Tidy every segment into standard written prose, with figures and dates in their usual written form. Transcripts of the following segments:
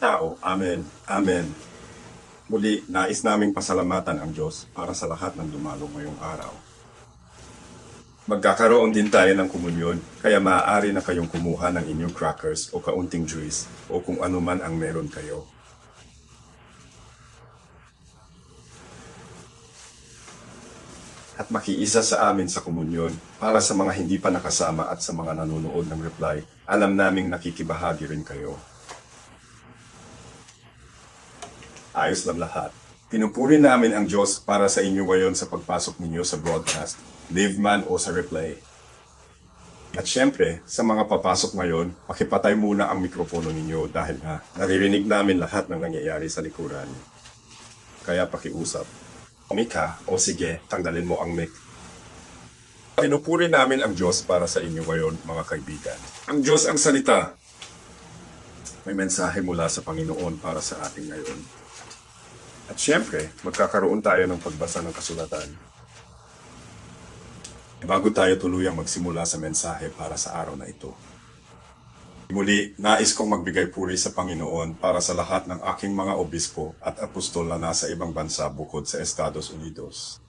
tao. Amen. Amen. Muli, nais naming pasalamatan ang Diyos para sa lahat ng dumalo ngayong araw. Magkakaroon din tayo ng komunyon, kaya maaari na kayong kumuha ng inyong crackers o kaunting juice o kung ano man ang meron kayo. At makiisa sa amin sa komunyon para sa mga hindi pa nakasama at sa mga nanonood ng reply, alam naming nakikibahagi rin kayo. Ayos lang lahat. Pinupuri namin ang Diyos para sa inyo ngayon sa pagpasok ninyo sa broadcast, live man o sa replay. At syempre, sa mga papasok ngayon, pakipatay muna ang mikropono ninyo dahil naririnig namin lahat ng nangyayari sa likuran. Kaya pakiusap. Mika, o sige, tanggalin mo ang mic. Pinupuri namin ang Diyos para sa inyo ngayon, mga kaibigan. Ang Diyos ang salita. May mensahe mula sa Panginoon para sa ating ngayon. At syempre, magkakaroon tayo ng pagbasa ng kasulatan. Bago tayo tuluyang magsimula sa mensahe para sa araw na ito. Muli, nais kong magbigay puri sa Panginoon para sa lahat ng aking mga obispo at apostol na nasa ibang bansa bukod sa Estados Unidos.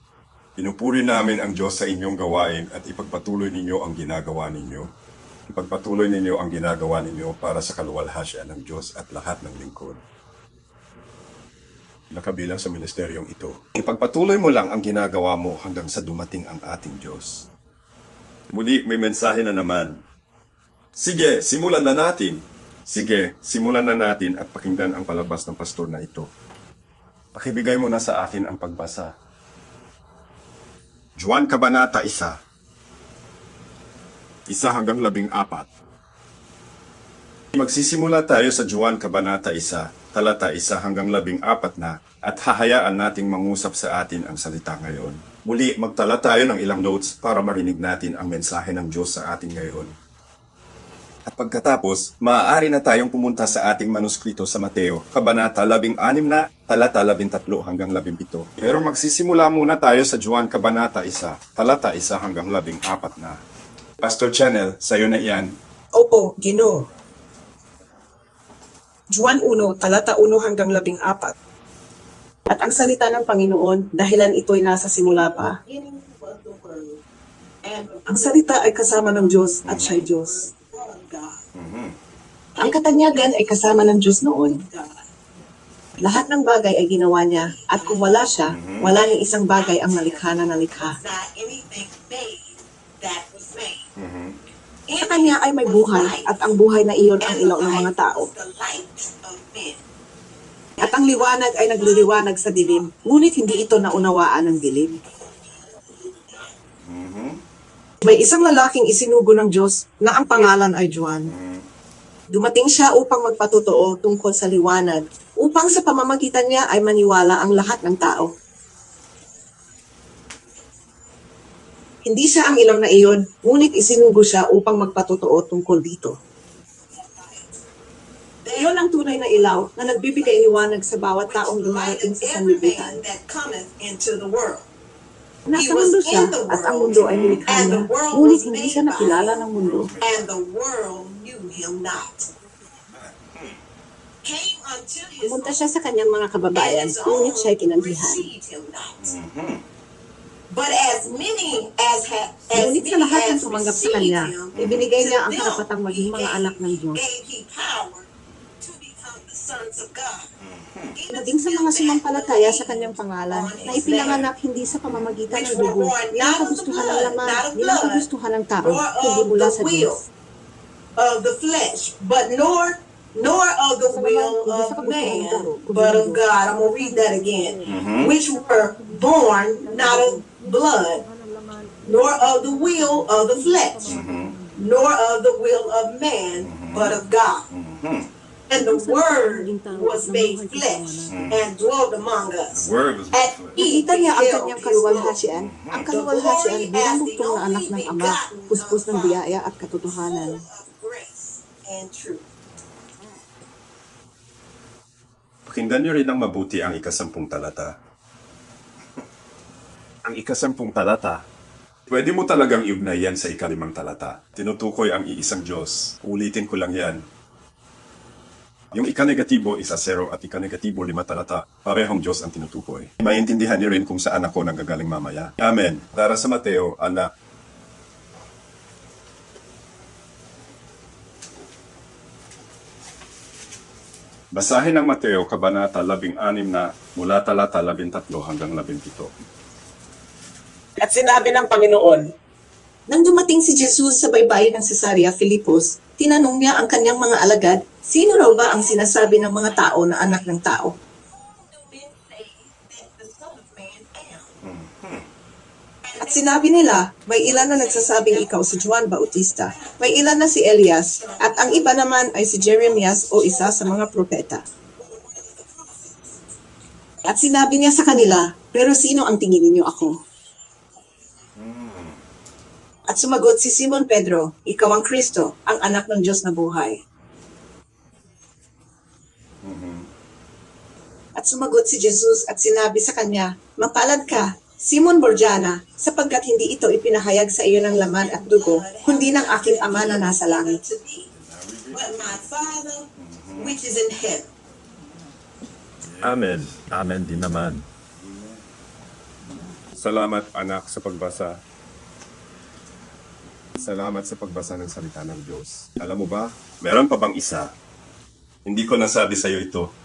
Pinupuri namin ang Diyos sa inyong gawain at ipagpatuloy ninyo ang ginagawa ninyo. Ipagpatuloy ninyo ang ginagawa ninyo para sa kaluwalhasya ng Diyos at lahat ng lingkod. Nakabilang sa ministeryong ito. Ipagpatuloy mo lang ang ginagawa mo hanggang sa dumating ang ating Diyos. Muli, may mensahe na naman. Sige, simulan na natin. Sige, simulan na natin at pakinggan ang palabas ng pastor na ito. Pakibigay mo na sa akin ang pagbasa. Juan Kabanata 1. 1 hanggang 14. Magsisimula tayo sa Juan Kabanata 1, talata 1 hanggang 14 na at hahayaan nating mangusap sa atin ang salita ngayon. Muli, magtala tayo ng ilang notes para marinig natin ang mensahe ng Diyos sa atin ngayon. At pagkatapos, maaari na tayong pumunta sa ating manuskrito sa Mateo, Kabanata 16 na, talata 13 hanggang 17. Pero magsisimula muna tayo sa Juan Kabanata 1, talata 1 hanggang 14 na. Pastor Channel, sayo na iyan. Opo, Ginoo. Juan 1, talata 1 hanggang 14. At ang salita ng Panginoon, dahilan ito'y nasa simula pa. Ang salita ay kasama ng Diyos at siya'y Diyos. Ang katanyagan ay kasama ng Diyos noon. Lahat ng bagay ay ginawa niya, at kung wala siya, wala niyang isang bagay ang nalikha na nalikha. Sa kanya ay may buhay, at ang buhay na iyon ang ilaw ng mga tao. At ang liwanag ay nagliliwanag sa dilim, ngunit hindi ito naunawaan ng dilim. May isang lalaking isinugo ng Diyos na ang pangalan ay Juan. Dumating siya upang magpatotoo tungkol sa liwanag, upang sa pamamagitan niya ay maniwala ang lahat ng tao. Hindi siya ang ilaw na iyon, ngunit isinugo siya upang magpatotoo tungkol dito. Iyon ang tunay na ilaw na nagbibigay liwanag sa bawat taong dumarating sa sanlibutan. Nasa mundo siya, at ang mundo ay nilikha niya, ngunit hindi siya nakilala ng mundo. Pumunta siya sa kanyang mga kababayan, ngunit siya'y kinandihan. Ngunit sa lahat ng tumanggap sa kanya, ibinigay niya ang karapatang maging mga anak ng Diyos. Naging sa mga sumampalataya sa kanyang pangalan, na ipinanganak hindi sa pamamagitan ng dugo, nilang kagustuhan ng laman, nilang kagustuhan ng tao, kundi mula sa Diyos. Of the flesh, but nor of the will of man, but of God. I'm going to read that again. Which were born not of blood, nor of the will of the flesh, nor of the will of man, but of God. And the Word was made flesh and dwelt among us. At Nakita niya ang kanyang kaluwalhatian, ang kaluwalhatian bilang bugtong na anak ng Ama, puspos ng biyaya at katotohanan. grace and truth. Pakinggan niyo rin ng mabuti ang ikasampung talata. Ang ikasampung talata, pwede mo talagang iugnayan sa ikalimang talata. Tinutukoy ang iisang Diyos. Ulitin ko lang yan. Yung ika-negatibo isa 0 at ika-negatibo 5 talata, parehong Diyos ang tinutukoy. Maintindihan niyo rin kung saan ako nanggagaling mamaya. Amen. Para sa Mateo, anak. Basahin ang Mateo, Kabanata 16 na mula talata 13 hanggang 17. At sinabi ng Panginoon, Nang dumating si Jesus sa baybayin ng Cesarea Philippos, tinanong niya ang kanyang mga alagad, sino raw ba ang sinasabi ng mga tao na anak ng tao? At sinabi nila, may ilan na nagsasabing ikaw si Juan Bautista, may ilan na si Elias, at ang iba naman ay si Jeremias o isa sa mga propeta. At sinabi niya sa kanila, pero sino ang tingin ninyo ako? At sumagot si Simon Pedro, ikaw ang Kristo, ang anak ng Diyos na buhay. At sumagot si Jesus at sinabi sa kanya, mapalad ka, Simon Borjana, sapagkat hindi ito ipinahayag sa iyo ng laman at dugo, kundi ng aking Ama na nasa langit. But my Father, which is in heaven. Amen. Amen din naman. Salamat, anak, sa pagbasa. Salamat sa pagbasa ng salita ng Diyos. Alam mo ba, meron pa bang isa? Hindi ko nasabi sa iyo ito.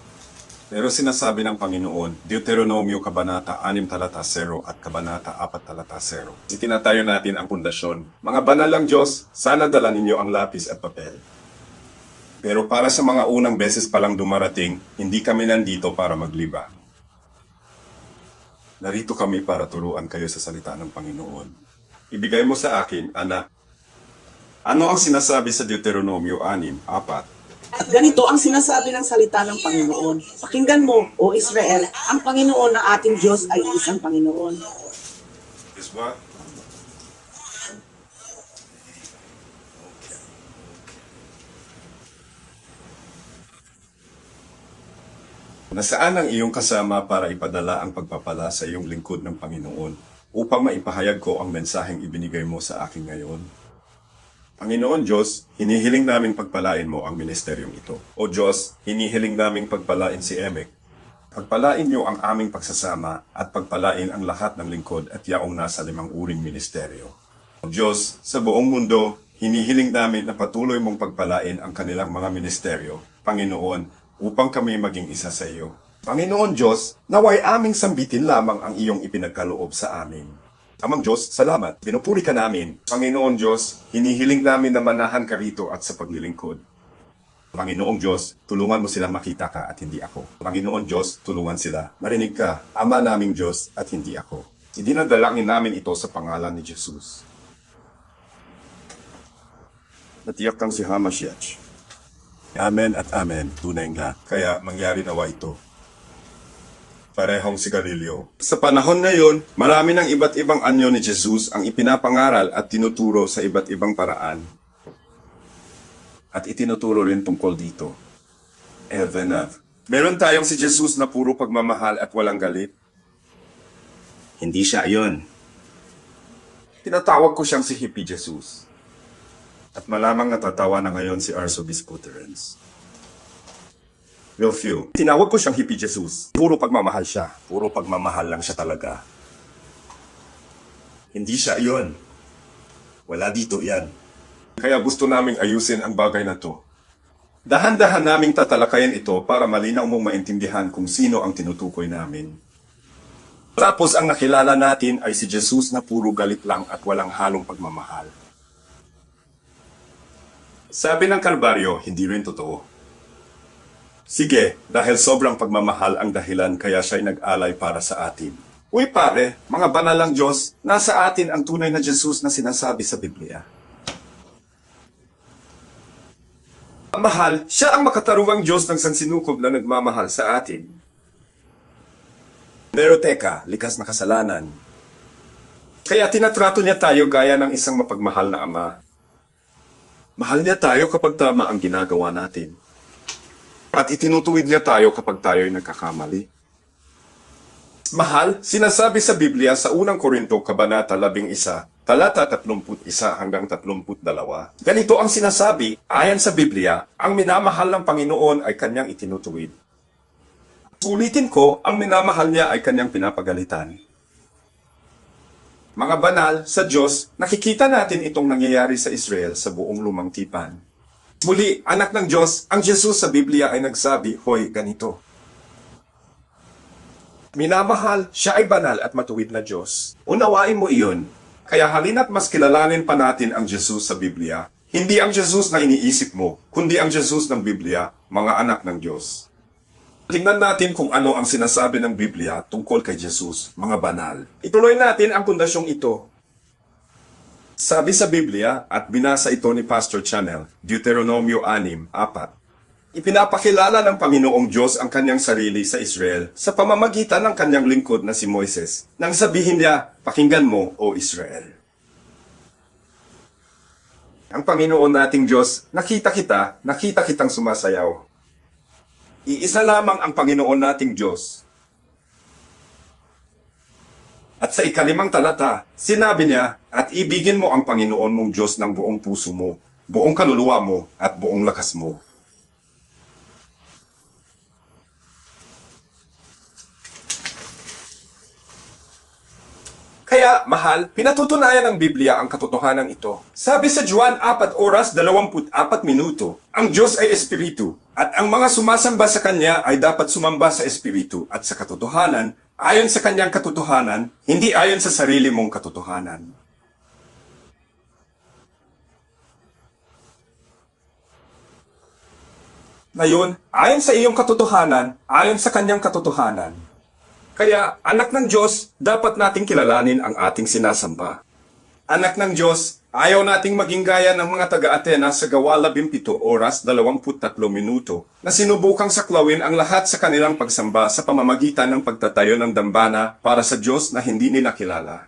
Pero sinasabi ng Panginoon, Deuteronomio Kabanata 6 talata 0 at Kabanata 4 talata 0. Itinatayo natin ang pundasyon. Mga banal ng Diyos, sana dala ninyo ang lapis at papel. Pero para sa mga unang beses palang dumarating, hindi kami nandito para magliba. Narito kami para turuan kayo sa salita ng Panginoon. Ibigay mo sa akin, anak. Ano ang sinasabi sa Deuteronomio 6:4? at ganito ang sinasabi ng salita ng Panginoon. Pakinggan mo, O Israel, ang Panginoon na ating Diyos ay isang Panginoon. Is what? Nasaan ang iyong kasama para ipadala ang pagpapala sa iyong lingkod ng Panginoon upang maipahayag ko ang mensaheng ibinigay mo sa akin ngayon? Panginoon Diyos, hinihiling naming pagpalain mo ang ministeryong ito. O Diyos, hinihiling naming pagpalain si Emek. Pagpalain niyo ang aming pagsasama at pagpalain ang lahat ng lingkod at yaong nasa 5 uring ministeryo. O Diyos, sa buong mundo, hinihiling namin na patuloy mong pagpalain ang kanilang mga ministeryo, Panginoon, upang kami maging isa sa iyo. Panginoon Diyos, naway aming sambitin lamang ang iyong ipinagkaloob sa amin. Amang Diyos, salamat. Pinupuri ka namin. Panginoon Diyos, hinihiling namin na manahan ka rito at sa paglilingkod. Panginoong Diyos, tulungan mo silang makita ka at hindi ako. Panginoon Diyos, tulungan sila. Marinig ka, Ama naming Diyos at hindi ako. Idinadalangin namin ito sa pangalan ni Jesus. Natiyak kang si Hamashiach. Amen at amen, tunay nga. Kaya mangyari nawa ito. Parehong si Galileo. Sa panahon na yon, marami ng iba't ibang anyo ni Jesus ang ipinapangaral at tinuturo sa iba't ibang paraan. At itinuturo rin tungkol dito. Evenav. Meron tayong si Jesus na puro pagmamahal at walang galit. Hindi siya iyon. Tinatawag ko siyang si Hippie Jesus. At malamang natatawa na ngayon si Arsobispo Terence. Real few. Tinawag ko siyang Hippie Jesus. Puro pagmamahal siya. Puro pagmamahal lang siya talaga. Hindi siya iyon. Wala dito yan. Kaya gusto naming ayusin ang bagay na to. Dahan-dahan naming tatalakayan ito para malinaw mong maintindihan kung sino ang tinutukoy namin. Tapos ang nakilala natin ay si Jesus na puro galit lang at walang halong pagmamahal. Sabi ng Kalbaryo, hindi rin totoo. Sige, dahil sobrang pagmamahal ang dahilan kaya siya'y nag-alay para sa atin. Uy pare, mga banalang Diyos, nasa atin ang tunay na Jesus na sinasabi sa Biblia. Mahal, siya ang makataruang Diyos ng sansinukob na nagmamahal sa atin. Pero teka, likas na kasalanan. Kaya tinatrato niya tayo gaya ng isang mapagmahal na ama. Mahal niya tayo kapag tama ang ginagawa natin. At itinutuwid niya tayo kapag tayo'y nagkakamali. Mahal, sinasabi sa Biblia sa unang Korinto, Kabanata 11, talata 31 hanggang 32. Ganito ang sinasabi, ayon sa Biblia, ang minamahal ng Panginoon ay kanyang itinutuwid. Ulitin ko, ang minamahal niya ay kanyang pinapagalitan. Mga banal sa Diyos, nakikita natin itong nangyayari sa Israel sa buong lumang tipan. Muli, anak ng Diyos, ang Jesus sa Biblia ay nagsabi, hoy, ganito. Minamahal, siya ay banal at matuwid na Diyos. Unawain mo iyon. Kaya halina't mas kilalanin pa natin ang Jesus sa Biblia. Hindi ang Jesus na iniisip mo, kundi ang Jesus ng Biblia, mga anak ng Diyos. Tingnan natin kung ano ang sinasabi ng Biblia tungkol kay Jesus, mga banal. Ituloy natin ang pundasyong ito. Sabi sa Biblia, at binasa ito ni Pastor Channel, Deuteronomio 6:4. Ipinapakilala ng Panginoong Diyos ang kanyang sarili sa Israel sa pamamagitan ng kanyang lingkod na si Moises, nang sabihin niya, pakinggan mo, O Israel. Ang Panginoon nating Diyos, nakita kitang sumasayaw. Iisa lamang ang Panginoon nating Diyos. At sa 5 talata, sinabi niya, at ibigin mo ang Panginoon mong Diyos ng buong puso mo, buong kaluluwa mo, at buong lakas mo. Kaya, mahal, pinatutunayan ng Biblia ang katotohanan ito. Sabi sa Juan 4:24, ang Diyos ay Espiritu, at ang mga sumasamba sa Kanya ay dapat sumamba sa Espiritu at sa katotohanan, ayon sa Kanyang katotohanan, hindi ayon sa sarili mong katotohanan. Ngayon, ayon sa iyong katotohanan, ayon sa Kanyang katotohanan. Kaya, anak ng Diyos, dapat nating kilalanin ang ating sinasamba. Anak ng Diyos, ayaw nating maging gaya ng mga taga-Atenas sa Gawa 17:23 na sinubukang saklawin ang lahat sa kanilang pagsamba sa pamamagitan ng pagtatayo ng dambana para sa Diyos na hindi nila kilala.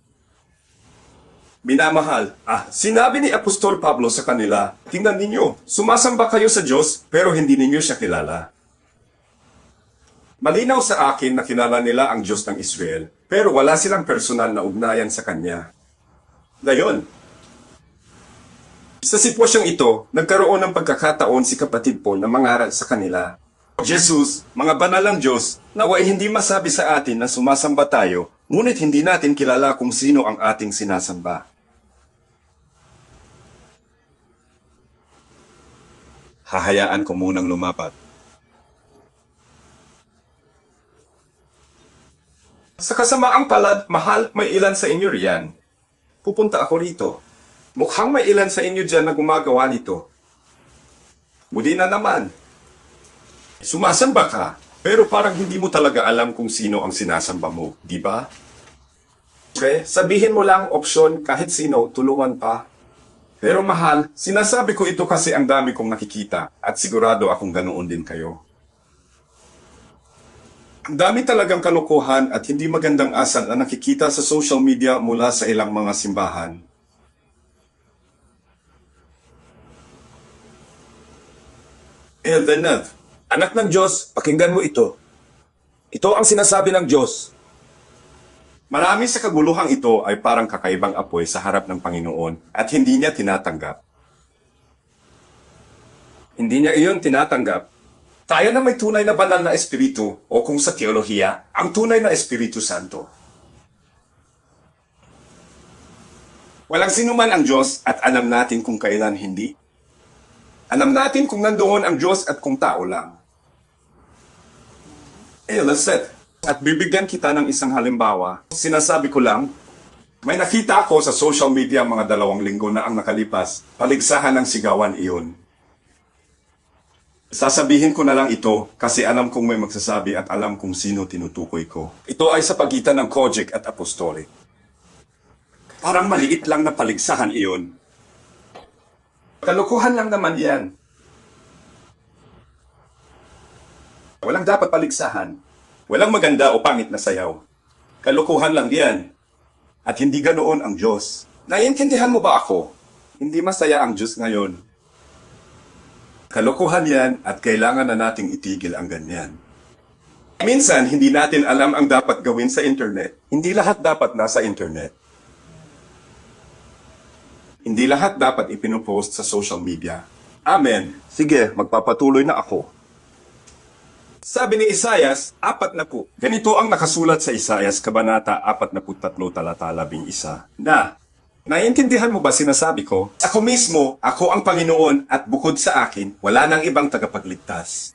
Minamahal, sinabi ni Apostol Pablo sa kanila, tingnan ninyo, sumasamba kayo sa Diyos pero hindi ninyo siya kilala. Malinaw sa akin na kilala nila ang Diyos ng Israel, pero wala silang personal na ugnayan sa Kanya. Ngayon, sa sitwasyong ito, nagkaroon ng pagkakataon si kapatid Paul na mangaral sa kanila. Jesus, mga banal ng Diyos, naway hindi masabi sa atin na sumasamba tayo, ngunit hindi natin kilala kung sino ang ating sinasamba. Hahayaan ko munang lumapat. Sa kasamaang palad, mahal, may ilan sa inyo riyan. Pupunta ako rito. Mukhang may ilan sa inyo dyan na gumagawa nito. Muli na naman. Sumasamba ka, pero parang hindi mo talaga alam kung sino ang sinasamba mo, di ba? Okay, sabihin mo lang opsyon kahit sino, tulungan pa. Pero mahal, sinasabi ko ito kasi ang dami kong nakikita at sigurado akong ganoon din kayo. Ang dami talagang kalokohan at hindi magandang asal na nakikita sa social media mula sa ilang mga simbahan. Eldenad, anak ng Diyos, pakinggan mo ito. Ito ang sinasabi ng Diyos. Marami sa kaguluhang ito ay parang kakaibang apoy sa harap ng Panginoon at hindi niya tinatanggap. Hindi niya iyon tinatanggap. Tayo na may tunay na banal na espiritu o kung sa teolohiya, ang tunay na Espiritu Santo. Walang sinuman ang Diyos at alam natin kung kailan hindi. Alam natin kung nandoon ang Diyos at kung tao lang. Let's set. At bibigyan kita ng isang halimbawa. Sinasabi ko lang, may nakita ako sa social media mga 2 linggo na ang nakalipas. Paligsahan ng sigawan iyon. Sasabihin ko na lang ito kasi alam kong may magsasabi at alam kung sino tinutukoy ko. Ito ay sa pagitan ng Kojic at Apostolic. Parang maliit lang na paligsahan iyon. Kalukuhan lang naman yan. Walang dapat paligsahan. Walang maganda o pangit na sayaw. Kalukuhan lang yan. At hindi ganoon ang Diyos. Naiintindihan mo ba ako? Hindi masaya ang Diyos ngayon. Kalokohan yan at kailangan na nating itigil ang ganyan. Minsan, hindi natin alam ang dapat gawin sa internet. Hindi lahat dapat nasa internet. Hindi lahat dapat ipinupost sa social media. Amen. Sige, magpapatuloy na ako. Sabi ni Isayas, 40. Ganito ang nakasulat sa Isayas, Kabanata 43, talata 11, na, naiintindihan mo ba sinasabi ko? Ako mismo, ako ang Panginoon at bukod sa akin, wala nang ibang tagapagligtas.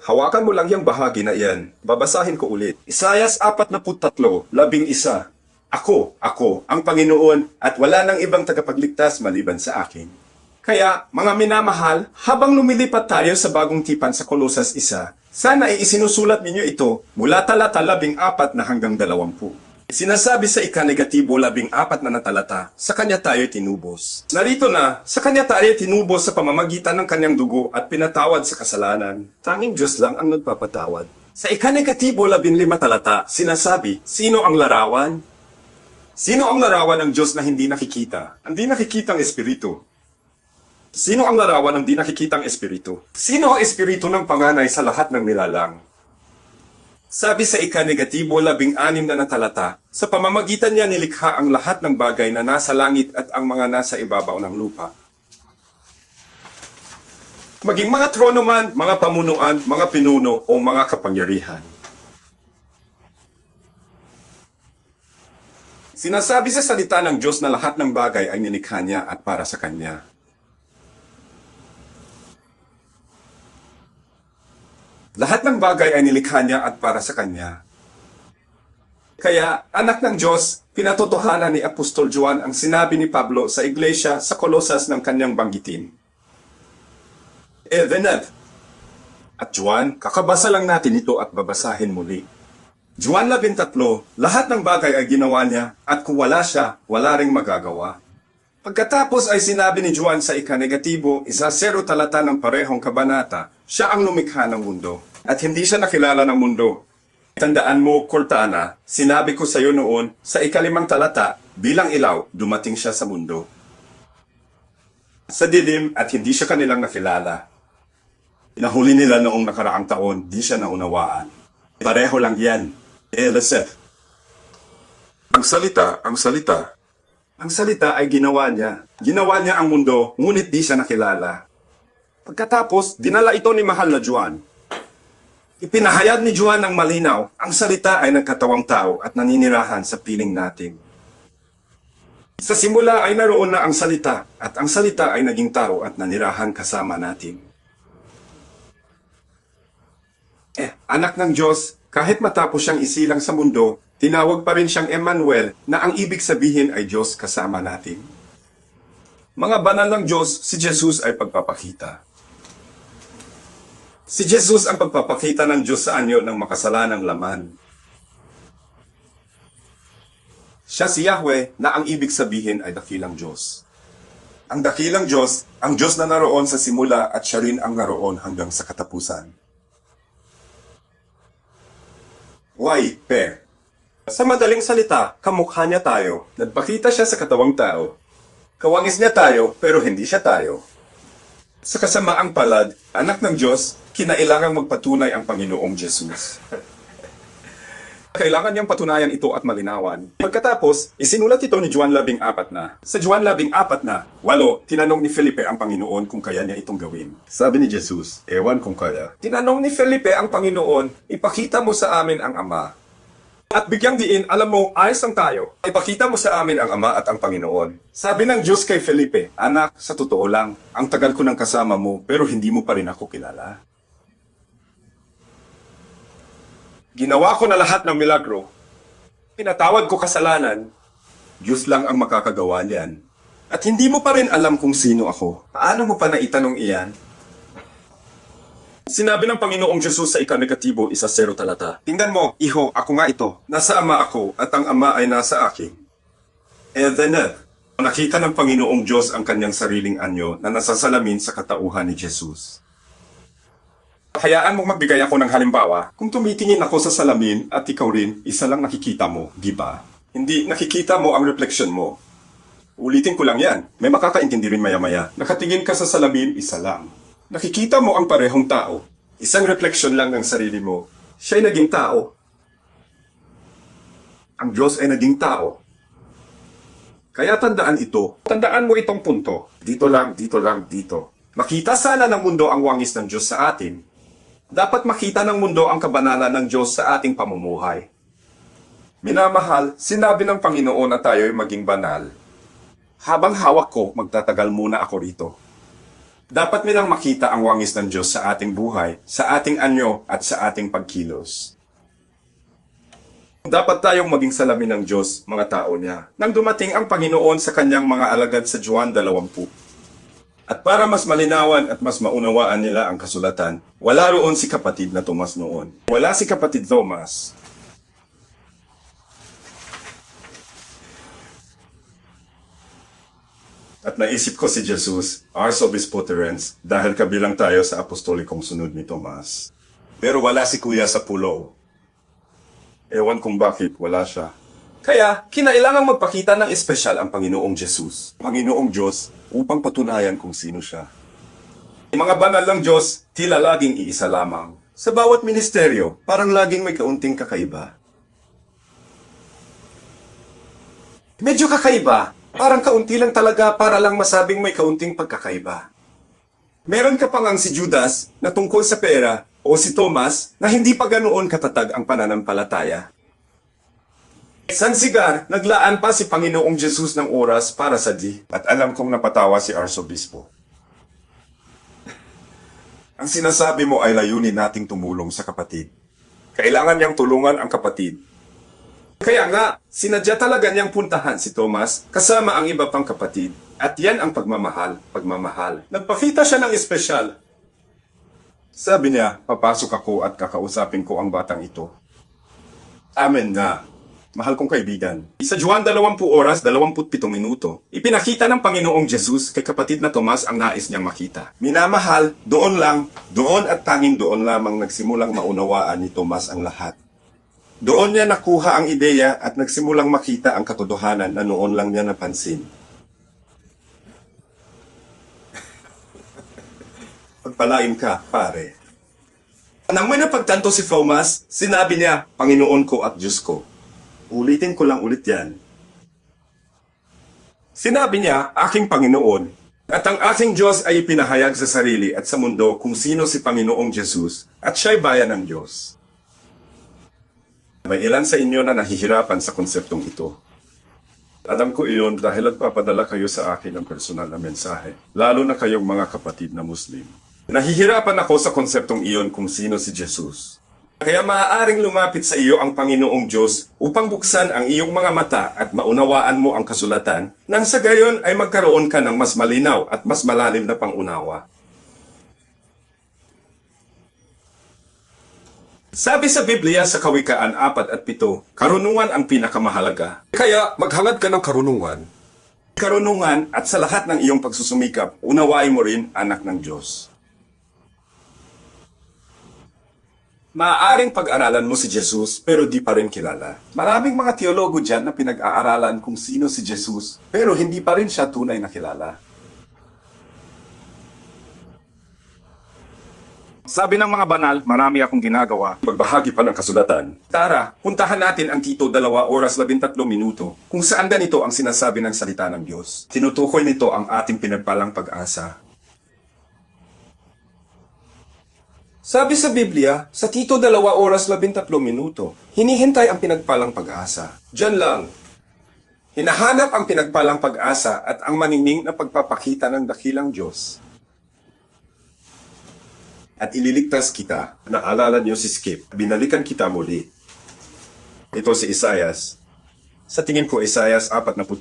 Hawakan mo lang yung bahagi na iyan. Babasahin ko ulit. Isayas 43, 11. Ako, ang Panginoon, at wala nang ibang tagapagligtas maliban sa akin. Kaya, mga minamahal, habang lumilipat tayo sa bagong tipan sa Kolosas 1, sana ay isinusulat ninyo ito mula talata 14 na hanggang 20. Sinasabi sa ika-negatibo 14 na talata, sa kanya tayo tinubos. Narito na, sa kanya tayo tinubos sa pamamagitan ng kanyang dugo at pinatawad sa kasalanan. Tanging Diyos lang ang nagpapatawad. Sa ika-negatibo 15 talata, sinasabi, sino ang larawan? Sino ang larawan ng Diyos na hindi nakikita? Ang di nakikitang espiritu. Sino ang larawan ng di nakikitang espiritu? Sino ang espiritu ng panganay sa lahat ng nilalang? Sabi sa ika-negatibo 16 na talata, sa pamamagitan niya nilikha ang lahat ng bagay na nasa langit at ang mga nasa ibabaw ng lupa. Maging mga trono man, mga pamunuan, mga pinuno o mga kapangyarihan. Sinasabi sa salita ng Diyos na lahat ng bagay ay nilikha niya at para sa Kanya. Lahat ng bagay ay nilikha niya at para sa Kanya. Kaya, anak ng Diyos, pinatotohanan ni Apostol Juan ang sinabi ni Pablo sa iglesia sa Kolosas ng kanyang banggitin. Evenet. At Juan, kakabasa lang natin ito at babasahin muli. Juan 13, lahat ng bagay ay ginawa niya at kung wala siya, wala ring magagawa. Pagkatapos ay sinabi ni Juan sa ika-negatibo, 1 talata ng parehong kabanata, siya ang lumikha ng mundo at hindi siya nakilala ng mundo. Tandaan mo, Cortana, sinabi ko sa iyo noon, sa ika-5 talata, bilang ilaw, dumating siya sa mundo. Sa dilim at hindi siya kanilang nakilala. Pinahuli nila noong nakaraang taon, di siya naunawaan. Pareho lang yan. Eliseth. Ang salita ay ginawa niya. Ginawa niya ang mundo, ngunit di siya nakilala. Pagkatapos, dinala ito ni mahal na Juan. Ipinahayag ni Juan ng malinaw, ang salita ay nagkatawang tao at naninirahan sa piling natin. Sa simula ay naroon na ang salita, at ang salita ay naging tao at nanirahan kasama natin. Anak ng Diyos, kahit matapos siyang isilang sa mundo, tinawag pa rin siyang Emmanuel na ang ibig sabihin ay Diyos kasama natin. Mga banal ng Diyos, si Jesus ay pagpapakita. Si Jesus ang pagpapakita ng Diyos sa anyo ng makasalanang laman. Siya si Yahweh na ang ibig sabihin ay dakilang Diyos. Ang dakilang Diyos, ang Diyos na naroon sa simula at siya rin ang naroon hanggang sa katapusan. Why, Per? Sa madaling salita, kamukha niya tayo. Nagpakita siya sa katawang tao. Kawangis niya tayo, pero hindi siya tayo. Sa kasamaang palad, anak ng Diyos, kinailangang magpatunay ang Panginoong Jesus. Kailangan niyang patunayan ito at malinawan. Pagkatapos, isinulat ito ni Juan 14 na. Sa Juan 14 na, 8, tinanong ni Felipe ang Panginoon kung kaya niya itong gawin. Sabi ni Jesus, ewan kung kaya. Tinanong ni Felipe ang Panginoon, ipakita mo sa amin ang Ama. At bigyang diin, alam mo, ayos lang tayo. Ipakita mo sa amin ang Ama at ang Panginoon. Sabi ng Diyos kay Felipe, anak, sa totoo lang, ang tagal ko ng kasama mo, pero hindi mo pa rin ako kilala. Ginawa ko na lahat ng milagro. Pinatawad ko kasalanan. Diyos lang ang makakagawa niyan. At hindi mo pa rin alam kung sino ako. Paano mo pa naitanong iyan? Sinabi ng Panginoong Jesus sa ika-negatibo 1 talata. Tingnan mo, iho, ako nga ito. Nasa Ama ako, at ang Ama ay nasa akin. Evenet. Nakita ng Panginoong Diyos ang kanyang sariling anyo na nasasalamin sa katauhan ni Jesus. Hayaan mong magbigay ako ng halimbawa. Kung tumitingin ako sa salamin at ikaw rin, isa lang nakikita mo, di ba? Hindi nakikita mo ang refleksyon mo. Ulitin ko lang yan. May makakaintindi rin maya-maya. Nakatingin ka sa salamin, isa lang. Nakikita mo ang parehong tao. Isang refleksyon lang ng sarili mo. Siya'y naging tao. Ang Diyos ay naging tao. Kaya tandaan ito. Tandaan mo itong punto. Dito lang, dito lang, dito. Makita sana ng mundo ang wangis ng Diyos sa atin. Dapat makita ng mundo ang kabanalan ng Diyos sa ating pamumuhay. Minamahal, sinabi ng Panginoon na tayo'y maging banal. Habang hawak ko, magtatagal muna ako rito. Dapat nilang makita ang wangis ng Diyos sa ating buhay, sa ating anyo at sa ating pagkilos. Dapat tayong maging salamin ng Diyos, mga tao niya, nang dumating ang Panginoon sa kanyang mga alagad sa Juan 20. At para mas malinawan at mas maunawaan nila ang kasulatan, wala roon si kapatid na Tomas noon. Wala si kapatid Thomas. At naisip ko si Jesus, Arsobispo Terence, dahil kabilang tayo sa apostolikong sunod ni Tomas. Pero wala si Kuya sa pulo. Ewan kung bakit wala siya. Kaya, kinailangang magpakita ng espesyal ang Panginoong Jesus, Panginoong Diyos, upang patunayan kung sino siya. Mga banal ng Diyos, tila laging iisa lamang. Sa bawat ministeryo, parang laging may kaunting kakaiba. Medyo kakaiba, parang kaunti lang talaga para lang masabing may kaunting pagkakaiba. Meron ka pang ang si Judas na tungkol sa pera o si Thomas na hindi pa ganoon katatag ang pananampalataya. San Sigar, naglaan pa si Panginoong Jesus ng oras para sa di. At alam kong napatawa si Arsobispo. Ang sinasabi mo ay layunin nating tumulong sa kapatid. Kailangan niyang tulungan ang kapatid. Kaya nga, sinadya talaga niyang puntahan si Thomas kasama ang iba pang kapatid. At yan ang pagmamahal, pagmamahal. Nagpakita siya ng espesyal. Sabi niya, papasok ako at kakausapin ko ang batang ito. Amen nga. Mahal kong kaibigan. Sa Juan 20 oras, 27 minuto, ipinakita ng Panginoong Jesus kay kapatid na Tomas ang nais niyang makita. Minamahal, doon lang, doon at tanging doon lamang nagsimulang maunawaan ni Tomas ang lahat. Doon niya nakuha ang ideya at nagsimulang makita ang katotohanan na noon lang niya napansin. Pagpalain ka, pare. Nang may napagtanto si Thomas, sinabi niya, Panginoon ko at Diyos ko. Ulitin ko lang ulit yan. Sinabi niya, aking Panginoon, at ang aking Diyos ay ipinahayag sa sarili at sa mundo kung sino si Panginoong Jesus at siya'y bayan ng Diyos. May ilan sa inyo na nahihirapan sa konseptong ito. Alam ko iyon dahil nagpapadala kayo sa akin ng personal na mensahe, lalo na kayong mga kapatid na Muslim. Nahihirapan ako sa konseptong iyon kung sino si Jesus. Kaya maaaring lumapit sa iyo ang Panginoong Diyos upang buksan ang iyong mga mata at maunawaan mo ang kasulatan, nang sa gayon ay magkaroon ka ng mas malinaw at mas malalim na pangunawa. Sabi sa Biblia sa Kawikaan 4 at 7, karunungan ang pinakamahalaga. Kaya maghangad ka ng karunungan. Karunungan at sa lahat ng iyong pagsusumikap, unawain mo rin anak ng Diyos. Maaaring pag-aralan mo si Jesus pero di pa rin kilala. Maraming mga teologo dyan na pinag-aaralan kung sino si Jesus pero hindi pa rin siya tunay na kilala. Sabi ng mga banal, marami akong ginagawa. Magbahagi pa ng kasulatan. Tara, puntahan natin ang Tito 2 oras 13 minuto kung saan ganito ang sinasabi ng salita ng Diyos. Tinutukoy nito ang ating pinagpalang pag-asa. Sabi sa Biblia, sa Tito 2 oras 13 minuto, hinihintay ang pinagpalang pag-asa. Diyan lang. Hinahanap ang pinagpalang pag-asa at ang maningning na pagpapakita ng dakilang Diyos. At ililigtas kita. Naalala niyo si Skip. Binalikan kita muli. Ito si Isaias. Sa tingin ko, Isaias 43,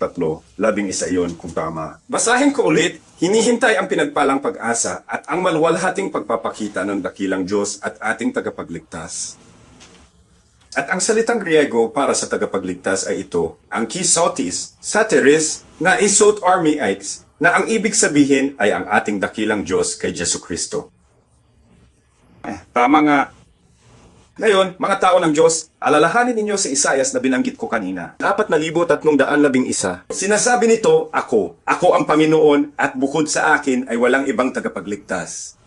11 iyon kung tama. Basahin ko ulit, hinihintay ang pinagpalang pag-asa at ang maluwalhating pagpapakita ng dakilang Diyos at ating tagapagligtas. At ang salitang Griego para sa tagapagligtas ay ito, ang kisotis, sateris, na isot armeites, na ang ibig sabihin ay ang ating dakilang Diyos kay Jesu Kristo. Tama nga. Ngayon, mga tao ng Diyos, alalahanin ninyo si Isaias na binanggit ko kanina. 4,311. Sinasabi nito, ako ang Panginoon at bukod sa akin ay walang ibang tagapagligtas.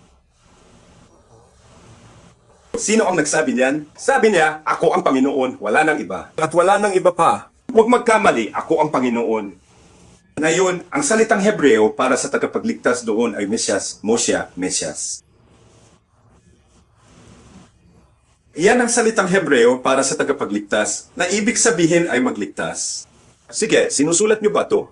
Sino ang nagsabi niyan? Sabi niya, ako ang Panginoon, wala nang iba. At wala nang iba pa. Huwag magkamali, ako ang Panginoon. Ngayon, ang salitang Hebreo para sa tagapagligtas doon ay Mesyas, Mosya, Mesyas. Iyan ang salitang Hebreo para sa tagapagligtas na ibig sabihin ay magligtas. Sige, sinusulat niyo ba to?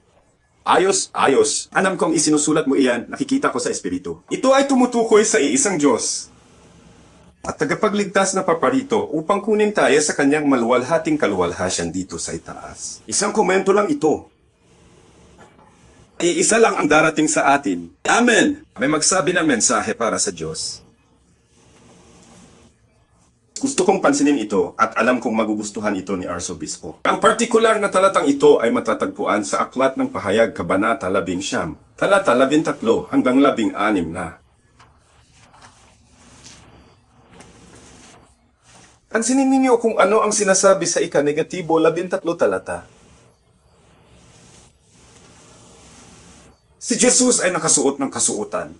Ayos, ayos. Alam kong isinusulat mo iyan, nakikita ko sa Espiritu. Ito ay tumutukoy sa iisang Diyos at tagapagligtas na paparito upang kunin tayo sa kanyang maluwalhating kaluwalhasyan dito sa itaas. Isang komento lang ito. Iisa lang ang darating sa atin. Amen! May magsabi ng mensahe para sa Diyos. Gusto kong pansinin ito at alam kong magugustuhan ito ni Arsobispo. Ang partikular na talatang ito ay matatagpuan sa Aklat ng Pahayag, Kabanata 11, talata 13 hanggang 16 na. Pansinin ninyo kung ano ang sinasabi sa ika-negatibo 13 talata. Si Jesus ay nakasuot ng kasuotan.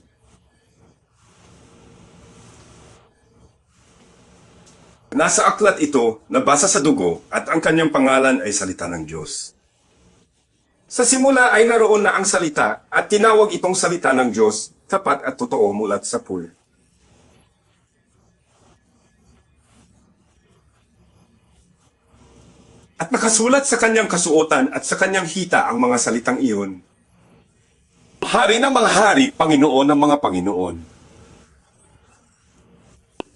Nasa aklat ito, nabasa sa dugo, at ang kanyang pangalan ay salita ng Diyos. Sa simula ay naroon na ang salita, at tinawag itong salita ng Diyos, tapat at totoo mulat sa pool. At nakasulat sa kanyang kasuotan at sa kanyang hita ang mga salitang iyon. Hari ng mga hari, Panginoon ng mga Panginoon.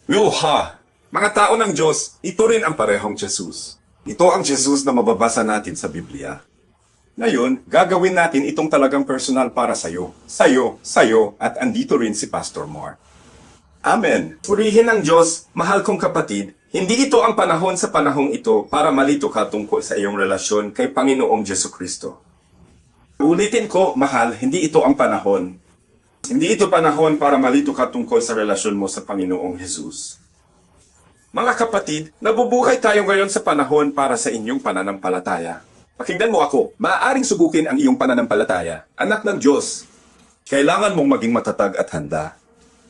Yoha! Mga tao ng Diyos, ito rin ang parehong Jesus. Ito ang Jesus na mababasa natin sa Biblia. Ngayon, gagawin natin itong talagang personal para sa'yo. Sa'yo, at andito rin si Pastor Mark. Amen. Purihin ng Diyos, mahal kong kapatid, hindi ito ang panahon sa panahong ito para malito ka tungkol sa iyong relasyon kay Panginoong Jesucristo. Ulitin ko, mahal, hindi ito ang panahon. Hindi ito panahon para malito ka tungkol sa relasyon mo sa Panginoong Jesus. Mga kapatid, nabubuhay tayo ngayon sa panahon para sa inyong pananampalataya. Pakinggan mo ako, maaaring subukin ang iyong pananampalataya. Anak ng Diyos, kailangan mong maging matatag at handa.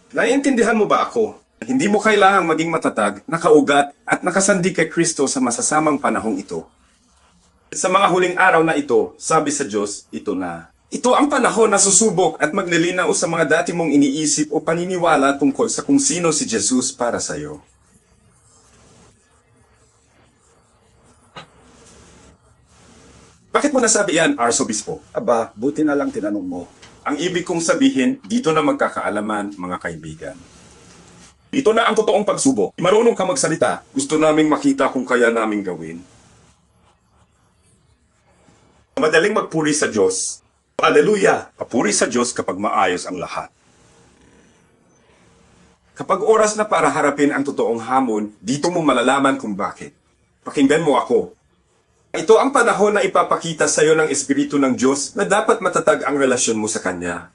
Naiintindihan mo ba ako? Hindi mo kailangang maging matatag, nakaugat at nakasandi kay Kristo sa masasamang panahong ito. Sa mga huling araw na ito, sabi sa Diyos, ito na. Ito ang panahon na susubok at maglilinaw sa mga dati mong iniisip o paniniwala tungkol sa kung sino si Jesus para sa iyo. Bakit mo nasabi yan, Arsobispo? Aba, buti na lang tinanong mo. Ang ibig kong sabihin, dito na magkakaalaman, mga kaibigan. Ito na ang totoong pagsubok. Marunong ka magsalita. Gusto naming makita kung kaya naming gawin. Madaling magpuri sa Diyos. Hallelujah! Papuri sa Diyos kapag maayos ang lahat. Kapag oras na para harapin ang totoong hamon, dito mo malalaman kung bakit. Pakinggan mo ako. Ito ang panahon na ipapakita sa iyo ng Espiritu ng Diyos na dapat matatag ang relasyon mo sa Kanya.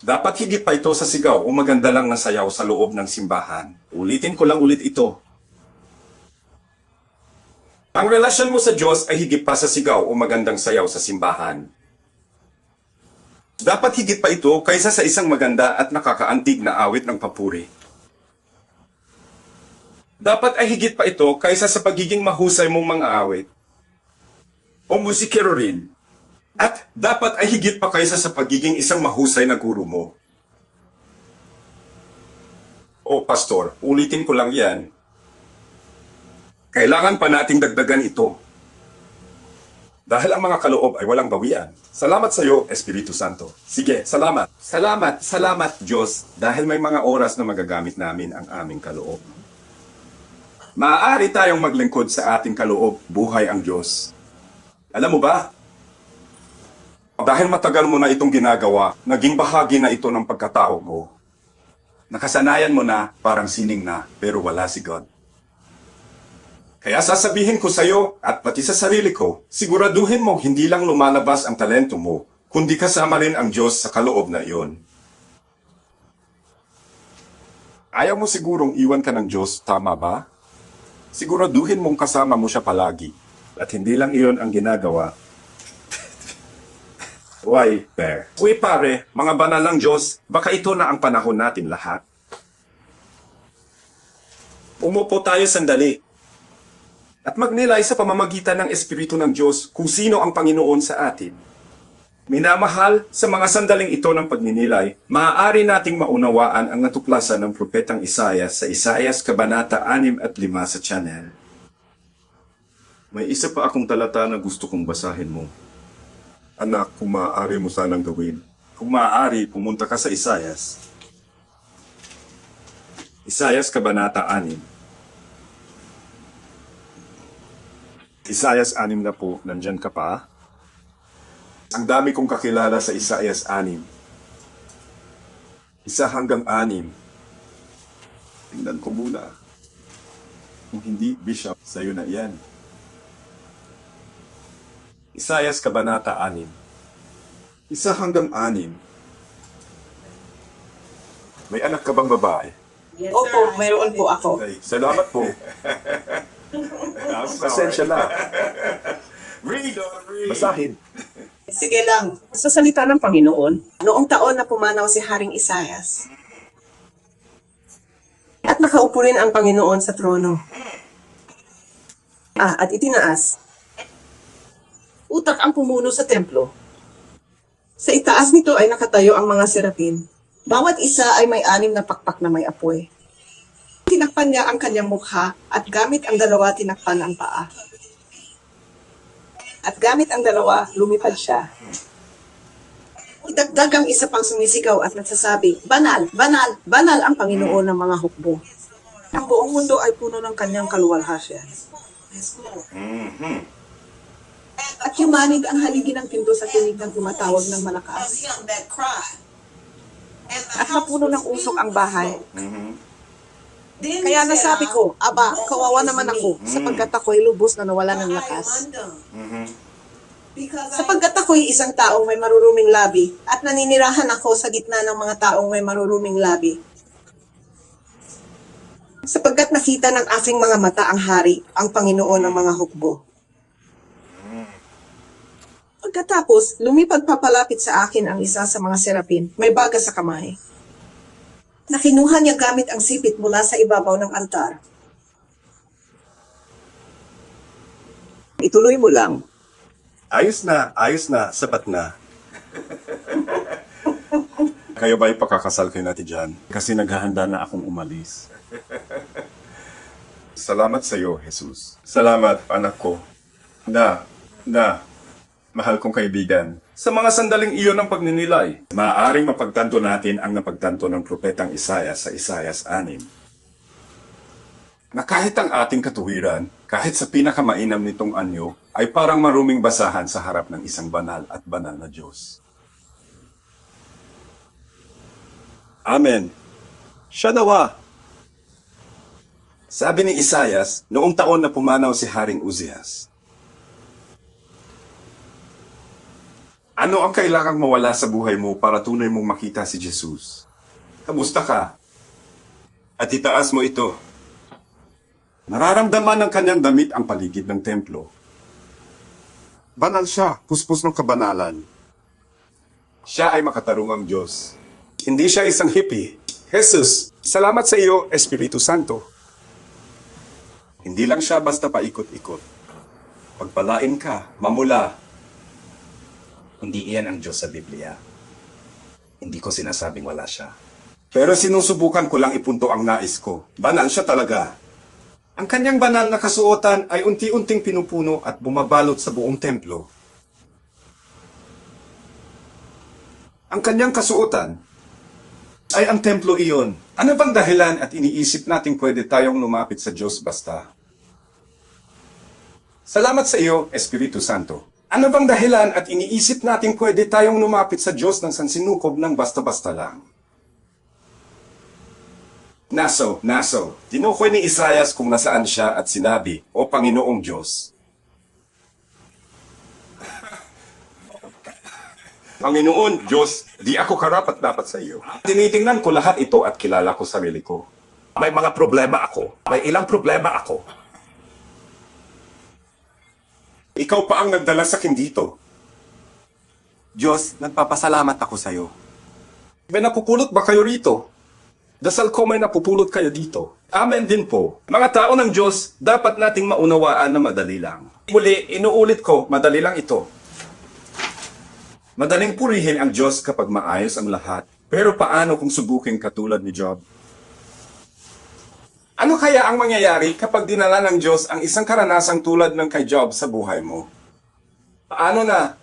Dapat higit pa ito sa sigaw o maganda lang na sayaw sa loob ng simbahan. Ulitin ko lang ulit ito. Ang relasyon mo sa Diyos ay higit pa sa sigaw o magandang sayaw sa simbahan. Dapat higit pa ito kaysa sa isang maganda at nakakaantig na awit ng papuri. Dapat ay higit pa ito kaysa sa pagiging mahusay mong mga awit o musikero rin. At dapat ay higit pa kaysa sa pagiging isang mahusay na guro mo. O pastor, ulitin ko lang yan. Kailangan pa nating dagdagan ito. Dahil ang mga kaloob ay walang bawian. Salamat sa iyo, Espiritu Santo. Sige, salamat. Salamat, Diyos, dahil may mga oras na magagamit namin ang aming kaloob. Maaari tayong maglingkod sa ating kaloob, buhay ang Diyos. Alam mo ba? Dahil matagal mo na itong ginagawa, naging bahagi na ito ng pagkatao mo. Nakasanayan mo na, parang sining na, pero wala si God. Kaya sasabihin ko sa iyo, at pati sa sarili ko, siguraduhin mong hindi lang lumalabas ang talento mo, kundi kasama rin ang Diyos sa kaloob na iyon. Ayaw mo sigurong iwan ka ng Diyos, tama ba? Siguraduhin mong kasama mo siya palagi. At hindi lang iyon ang ginagawa. Why, there? Uy pare, mga banal ng Diyos, baka ito na ang panahon natin lahat. Umupo tayo sandali. at magnilay sa pamamagitan ng Espiritu ng Diyos kung sino ang Panginoon sa atin. Minamahal, sa mga sandaling ito ng pagninilay, maaari nating maunawaan ang natuklasan ng propetang Isaias sa Isaias Kabanata 6 at 5 sa channel. May isa pa akong talata na gusto kong basahin mo. Anak, kung maaari mo sanang gawin. Kung maaari, pumunta ka sa Isaias. Isaias Kabanata 6. Isaias 6 na po, nandyan ka pa? Ang dami kong kakilala sa Isaias 6. 1 hanggang 6. Tingnan ko muna. Kung hindi, Bishop, sa'yo na yan. Isaias Kabanata 6. 1 hanggang 6. May anak ka bang babae? Opo, mayroon po ako. Ay, salamat po. Pasensya na. Basahin. Sige lang. Sa salita ng Panginoon, Noong taon na pumanaw si Haring Isaias, at nakaupo rin ang Panginoon sa trono. At itinaas. Utak ang pumuno sa templo. Sa itaas nito ay nakatayo ang mga serapin. Bawat isa ay may 6 na pakpak na may apoy. Tinakpan niya ang kanyang mukha at gamit ang dalawa tinakpan ang paa. At gamit ang dalawa, lumipad siya. Idagdag ang isa pang sumisigaw at nagsasabi, Banal, banal, banal ang Panginoon ng mga hukbo. Ang buong mundo ay puno ng kanyang kaluwalhasyan. At yumanig ang haligi ng pinto sa tinig ng tumatawag ng malakas. Him that cried. And the At napuno ng usok ang bahay. Then Kaya he said, nasabi ko, Aba, kawawa naman ako, sapagkat ako'y lubos na nawala ng I am lakas. undone. Because I Sapagkat ako'y isang taong may maruruming labi, at naninirahan ako sa gitna ng mga taong may maruruming labi. Sapagkat nakita ng aking mga mata ang hari, ang Panginoon ng mga hukbo. Pagkatapos, lumipad papalapit sa akin ang isa sa mga serapin, may baga sa kamay. Nakinuha niya gamit ang sipit mula sa ibabaw ng altar. ituloy mo lang. Ayos na, sapat na. Kayo ba ipakakasal kayo natin dyan? Kasi naghahanda na akong umalis. Salamat sa iyo, Jesus. Salamat, anak ko. Mahal kong kaibigan. Sa mga sandaling iyon ng pagninilay, maaaring mapagtanto natin ang napagtanto ng propetang Isaias sa Isaias 6. Na kahit ang ating katuwiran, kahit sa pinakamainam nitong anyo, ay parang maruming basahan sa harap ng isang banal at banal na Diyos. Amen. Siya nawa. Sabi ni Isaias, noong taon na pumanaw si Haring Uzias, ano ang kailangang mawala sa buhay mo para tunay mong makita si Jesus? Kamusta ka? At itaas mo ito. Nararamdaman ng kanyang damit ang paligid ng templo. Banal siya, puspos ng kabanalan. Siya ay makatarungang Diyos. Hindi siya isang hippie. Jesus, salamat sa iyo, Espiritu Santo. Hindi lang siya basta paikot-ikot. Pagpalain ka, mamula. Hindi iyan ang Diyos sa Biblia. Hindi ko sinasabing wala siya. Pero sinusubukan ko lang ipunto ang nais ko. Banal siya talaga. Ang kanyang banal na kasuotan ay unti-unting pinupuno at bumabalot sa buong templo. Ang kanyang kasuotan ay ang templo iyon. Ano bang dahilan at iniisip nating pwede tayong lumapit sa Diyos basta? Salamat sa iyo, Espiritu Santo. Ano bang dahilan at iniisip nating pwede tayong lumapit sa Diyos ng sansinukob ng basta-basta lang? Naso, tinukoy ni Isaias kung nasaan siya at sinabi, O Panginoong Diyos. Panginoon, Diyos, di ako karapat-dapat sa iyo. Tinitingnan ko lahat ito at kilala ko sarili ko. May mga problema ako. May ilang problema ako. Ikaw pa ang nagdala sa akin dito. Diyos, nagpapasalamat ako sa iyo. May napupulot ba kayo rito? Dasal ko may napupulot kayo dito. Amen din po. Mga tao ng Diyos, dapat nating maunawaan na madali lang. Muli, inuulit ko, madali lang ito. Madaling purihin ang Diyos kapag maayos ang lahat. Pero paano kung subukin katulad ni Job? Ano kaya ang mangyayari kapag dinala ng Diyos ang isang karanasang tulad ng kay Job sa buhay mo? Paano na?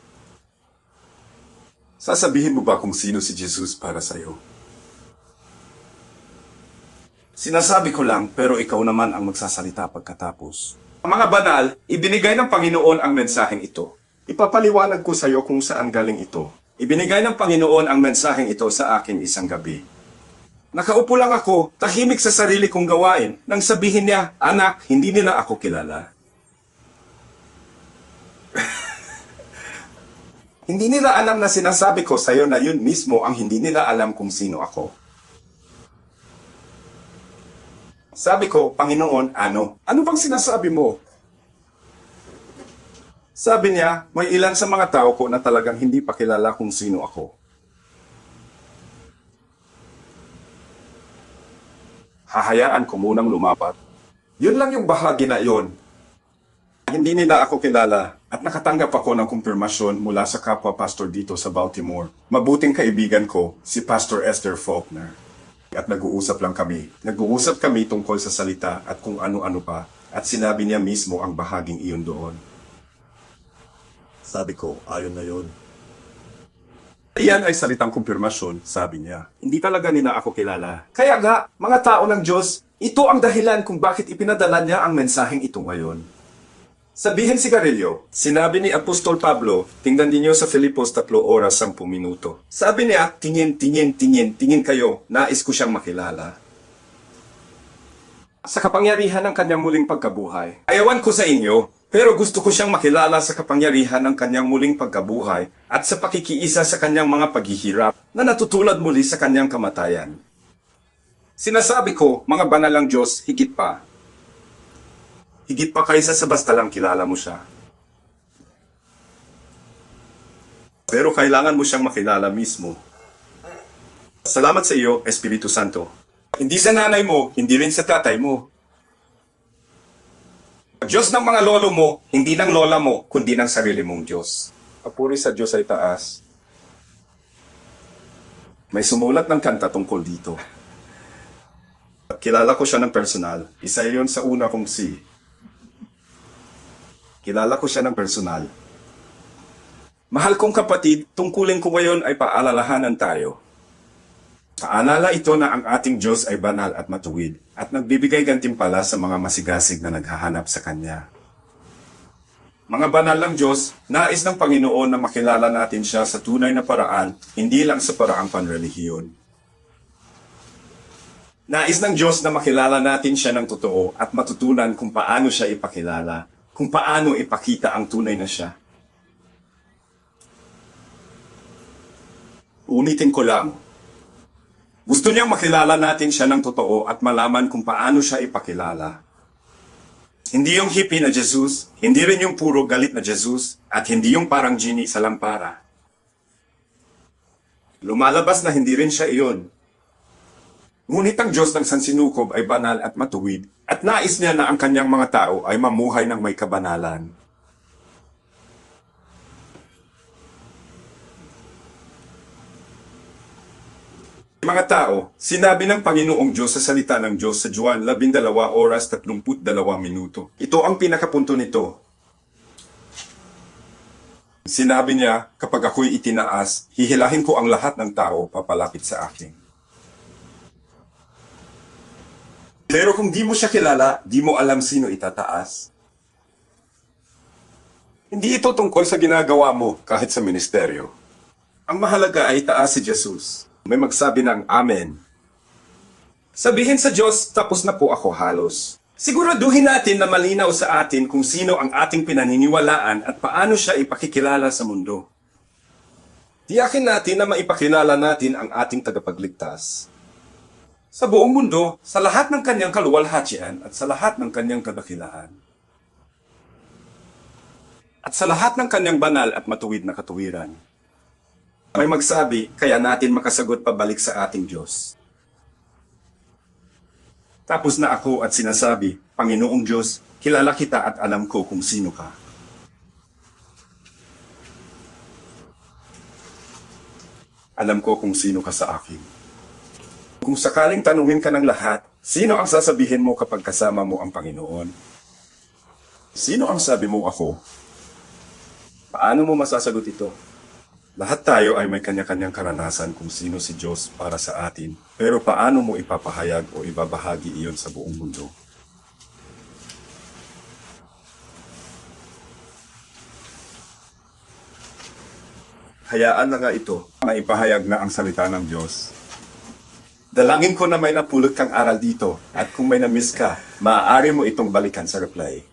Sasabihin mo ba kung sino si Jesus para sa'yo? Sinasabi ko lang, pero ikaw naman ang magsasalita pagkatapos. Ang mga banal, ibinigay ng Panginoon ang mensaheng ito. Ipapaliwanag ko sa iyo kung saan galing ito. Ibinigay ng Panginoon ang mensaheng ito sa akin isang gabi. Nakaupo lang ako, tahimik sa sarili kong gawain, nang sabihin niya, "Anak, hindi nila ako kilala." Hindi nila alam na sinasabi ko sa iyo na yun mismo ang hindi nila alam kung sino ako. Sabi ko, "Panginoon, ano? Ano bang sinasabi mo?" Sabi niya, may ilan sa mga tao ko na talagang hindi pa kilala kung sino ako. Hahayaan ko munang lumapat. Yun lang yung bahagi na yun. Hindi nila ako kilala at nakatanggap ako ng kumpirmasyon mula sa kapwa pastor dito sa Baltimore. Mabuting kaibigan ko, si Pastor Esther Faulkner. At nag-uusap lang kami. Nag-uusap kami tungkol sa salita at kung ano-ano pa. At sinabi niya mismo ang bahaging iyon doon. Sabi ko, ayon na yun. Iyan ay salitang kumpirmasyon, sabi niya. Hindi talaga nila ako kilala. Kaya nga, mga tao ng Diyos, ito ang dahilan kung bakit ipinadala niya ang mensaheng ito ngayon. Sabihin sigarilyo, sinabi ni Apostol Pablo, tingnan din niyo sa Filipos 3:10 minuto. Sabi niya, tingin kayo, nais ko siyang makilala. Sa kapangyarihan ng kanyang muling pagkabuhay. Ayawan ko sa inyo, pero gusto ko siyang makilala sa kapangyarihan ng kanyang muling pagkabuhay at sa pakikiisa sa kanyang mga paghihirap na natutulad muli sa kanyang kamatayan. Sinasabi ko, mga banal ng Diyos, higit pa. Higit pa kaysa sa basta lang kilala mo siya. Pero kailangan mo siyang makilala mismo. Salamat sa iyo, Espiritu Santo. Hindi sa nanay mo, hindi rin sa tatay mo. Diyos ng mga lolo mo, hindi ng lola mo, kundi ng sarili mong Diyos. Papuri sa Diyos ay taas. May sumulat ng kanta tungkol dito. Kilala ko siya ng personal. Isa yun sa una kong si. Kilala ko siya ng personal. Mahal kong kapatid, tungkulin ko ngayon ay paalalahanan tayo. Paalala ito na ang ating Diyos ay banal at matuwid at nagbibigay gantimpala sa mga masigasig na naghahanap sa Kanya. Mga banal ng Diyos, nais ng Panginoon na makilala natin siya sa tunay na paraan, hindi lang sa paraang panrelihiyon. Nais ng Diyos na makilala natin siya ng totoo at matutunan kung paano siya ipakilala, kung paano ipakita ang tunay na siya. Ulitin ko lang. Gusto niyang makilala natin siya ng totoo at malaman kung paano siya ipakilala. Hindi yung hippie na Jesus, hindi rin yung puro galit na Jesus, at hindi yung parang genie sa lampara. Lumalabas na hindi rin siya iyon. Ngunit ang Diyos ng sansinukob ay banal at matuwid, at nais niya na ang kanyang mga tao ay mamuhay ng may kabanalan. Mga tao, sinabi ng Panginoong Diyos sa salita ng Diyos sa Juan 12:32. Ito ang pinakapunto nito. Sinabi niya, kapag ako'y itinaas, hihilahin ko ang lahat ng tao papalapit sa akin. Pero kung di mo siya kilala, di mo alam sino itataas. Hindi ito tungkol sa ginagawa mo kahit sa ministeryo. Ang mahalaga ay taas si Jesus. May magsabi ng Amen. Sabihin sa Diyos, tapos na po ako halos. Siguraduhin natin na malinaw sa atin kung sino ang ating pinaniniwalaan at paano siya ipakikilala sa mundo. Tiyakin natin na maipakilala natin ang ating tagapagligtas. Sa buong mundo, sa lahat ng kanyang kaluwalhatian at sa lahat ng kanyang kadakilaan. At sa lahat ng kanyang banal at matuwid na katuwiran. May magsabi, kaya natin makasagot pabalik sa ating Diyos. Tapos na ako at sinasabi, Panginoong Diyos, kilala kita at alam ko kung sino ka. Alam ko kung sino ka sa akin. Kung sakaling tanungin ka ng lahat, sino ang sasabihin mo kapag kasama mo ang Panginoon? Sino ang sabi mo ako? Paano mo masasagot ito? Lahat tayo ay may kanya-kanyang karanasan kung sino si Diyos para sa atin. Pero paano mo ipapahayag o ibabahagi iyon sa buong mundo? Hayaan na nga ito na ipahayag na ang salita ng Diyos. Dalangin ko na may napulot kang aral dito at kung may na-miss ka, maaari mo itong balikan sa reply.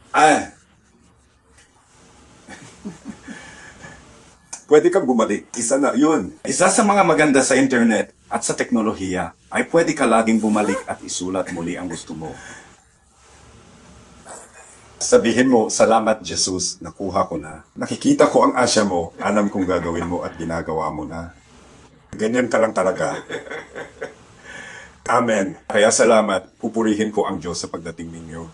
Pwede kang bumalik. Isa na yun. Isa sa mga maganda sa internet at sa teknolohiya ay pwede ka laging bumalik at isulat muli ang gusto mo. Sabihin mo, salamat Jesus, nakuha ko na. Nakikita ko ang asya mo, alam kong gagawin mo at ginagawa mo na. Ganyan ka lang talaga. Amen. Kaya salamat, pupurihin ko ang Diyos sa pagdating ninyo.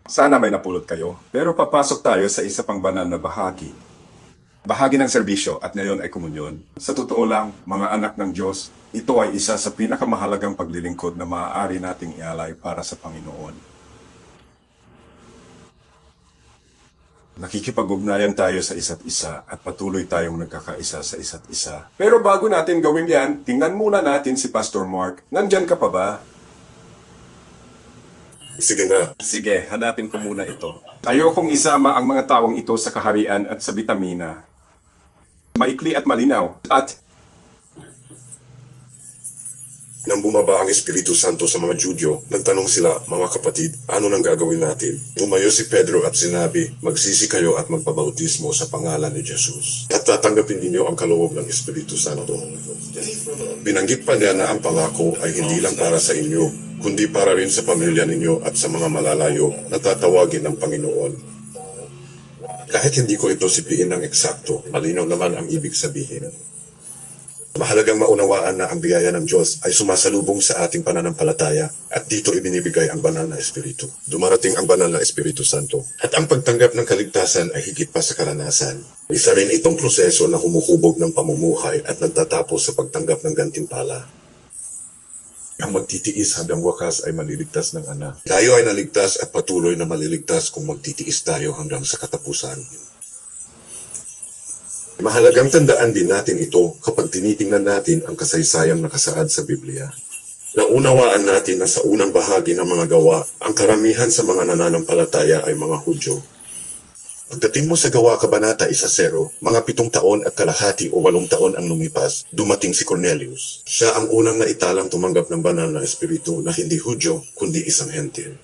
Sana may napulot kayo, pero papasok tayo sa isa pang banal na bahagi. Bahagi ng serbisyo at ngayon ay komunyon. Sa totoo lang, mga anak ng Diyos, ito ay isa sa pinakamahalagang paglilingkod na maaari nating ialay para sa Panginoon. Nakikipag-ugnayan tayo sa isa't isa at patuloy tayong nagkakaisa sa isa't isa. Pero bago natin gawin yan, tingnan muna natin si Pastor Mark. Nandyan ka pa ba? Sige na. Sige, hanapin ko muna ito. Ayokong isama ang mga taong ito sa kaharian at sa bitamina. Maikli at malinaw. At Nang bumaba ang Espiritu Santo sa mga Judyo, nagtanong sila, mga kapatid, ano nang gagawin natin? Tumayo si Pedro at sinabi, magsisi kayo at magpabautismo sa pangalan ni Jesus. At tatanggapin ninyo ang kaloob ng Espiritu Santo. Binanggit pa niya na ang pangako ay hindi lang para sa inyo, kundi para rin sa pamilya ninyo at sa mga malalayo na tatawagin ng Panginoon. Kahit hindi ko ito sipiin ng eksakto, malinaw naman ang ibig sabihin. Mahalagang maunawaan na ang biyaya ng Diyos ay sumasalubong sa ating pananampalataya at dito ibinibigay ang banal na Espiritu. Dumarating ang banal na Espiritu Santo at ang pagtanggap ng kaligtasan ay higit pa sa karanasan. Isa rin itong proseso na humuhubog ng pamumuhay at nagtatapos sa pagtanggap ng gantimpala. Ang magtitiis hanggang wakas ay maliligtas ng anak. Tayo ay naligtas at patuloy na maliligtas kung magtitiis tayo hanggang sa katapusan. Mahalagang tandaan din natin ito kapag tinitingnan natin ang kasaysayang nakasaad sa Biblia. Naunawaan natin na sa unang bahagi ng mga gawa, ang karamihan sa mga nananampalataya ay mga Hudyo. Pagdating mo sa gawa kabanata 1:0, mga 7 taon at kalahati o 8 taon ang lumipas, dumating si Cornelius. Siya ang unang naitalang tumanggap ng banal na espiritu na hindi Hudyo, kundi isang hentil.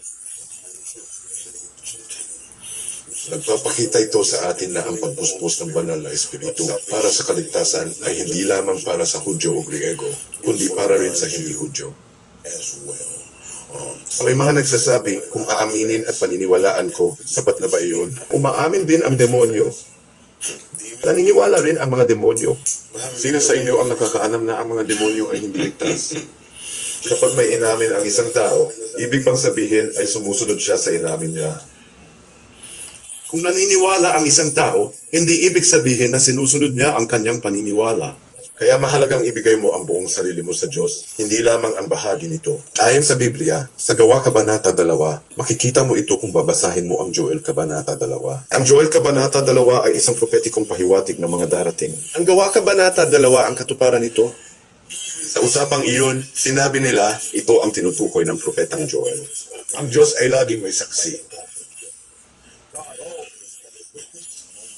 Nagpapakita ito sa atin na ang pagpuspos ng banal na espiritu para sa kaligtasan ay hindi lamang para sa Hudyo o Griego, kundi para rin sa hindi Hudyo as well. May mga nagsasabi, kung aaminin at paniniwalaan ko, sapat na ba iyon? Umaamin din ang demonyo. Naniniwala rin ang mga demonyo. Sino sa inyo ang nakakaalam na ang mga demonyo ay hindi ligtas? Kapag may inamin ang isang tao, ibig bang sabihin ay sumusunod siya sa inamin niya? Kung naniniwala ang isang tao, hindi ibig sabihin na sinusunod niya ang kanyang paniniwala. Kaya mahalagang ibigay mo ang buong sarili mo sa Diyos, hindi lamang ang bahagi nito. Ayon sa Biblia, sa Gawa Kabanata 2, makikita mo ito kung babasahin mo ang Joel Kabanata 2. Ang Joel Kabanata 2 ay isang propetikong pahiwatig ng mga darating. Ang Gawa Kabanata 2 ang katuparan nito. Sa usapang iyon, sinabi nila, ito ang tinutukoy ng propetang Joel. Ang Diyos ay laging may saksi.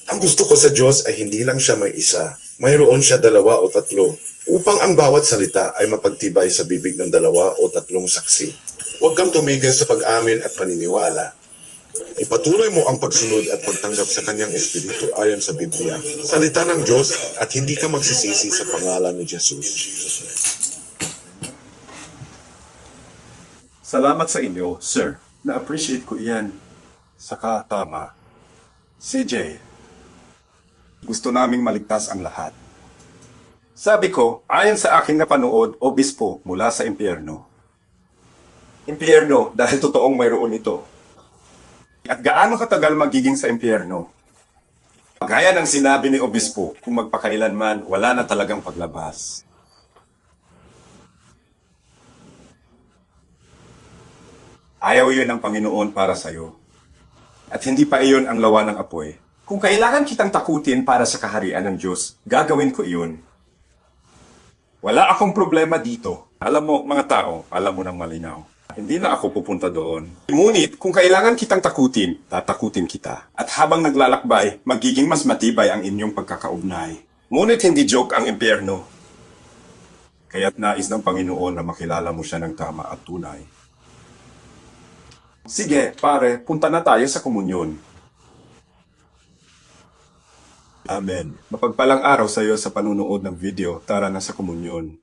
Ang gusto ko sa Diyos ay hindi lang siya may isa. Mayroon siya 2 o 3, upang ang bawat salita ay mapagtibay sa bibig ng 2 o 3 saksi. Huwag kang tumigil sa pag-amin at paniniwala. Ipatuloy mo ang pagsunod at pagtanggap sa kanyang espiritu ayon sa Biblia. Salita ng Diyos at hindi ka magsisisi sa pangalan ni Jesus. Salamat sa inyo, sir. Na-appreciate ko iyan. Saka tama. CJ, gusto naming maligtas ang lahat. Sabi ko, ayon sa aking napanood, obispo mula sa impyerno. impyerno dahil totoong mayroon ito. At gaano katagal magiging sa impyerno? Gaya ng sinabi ni Obispo, kung magpakailanman, wala na talagang paglabas. Ayaw iyon ng Panginoon para sa'yo. At hindi pa iyon ang lawa ng apoy. Kung kailangan kitang takutin para sa kaharian ng Diyos, gagawin ko iyon. Wala akong problema dito. Alam mo, mga tao, alam mo nang malinaw. Hindi na ako pupunta doon. Ngunit, kung kailangan kitang takutin, tatakutin kita. At habang naglalakbay, magiging mas matibay ang inyong pagkakaugnay. Ngunit hindi joke ang impyerno. Kaya't nais ng Panginoon na makilala mo siya ng tama at tunay. Sige, pare, punta na tayo sa komunyon. Amen. Mapagpalang araw sa iyo sa panunood ng video. Tara na sa komunyon.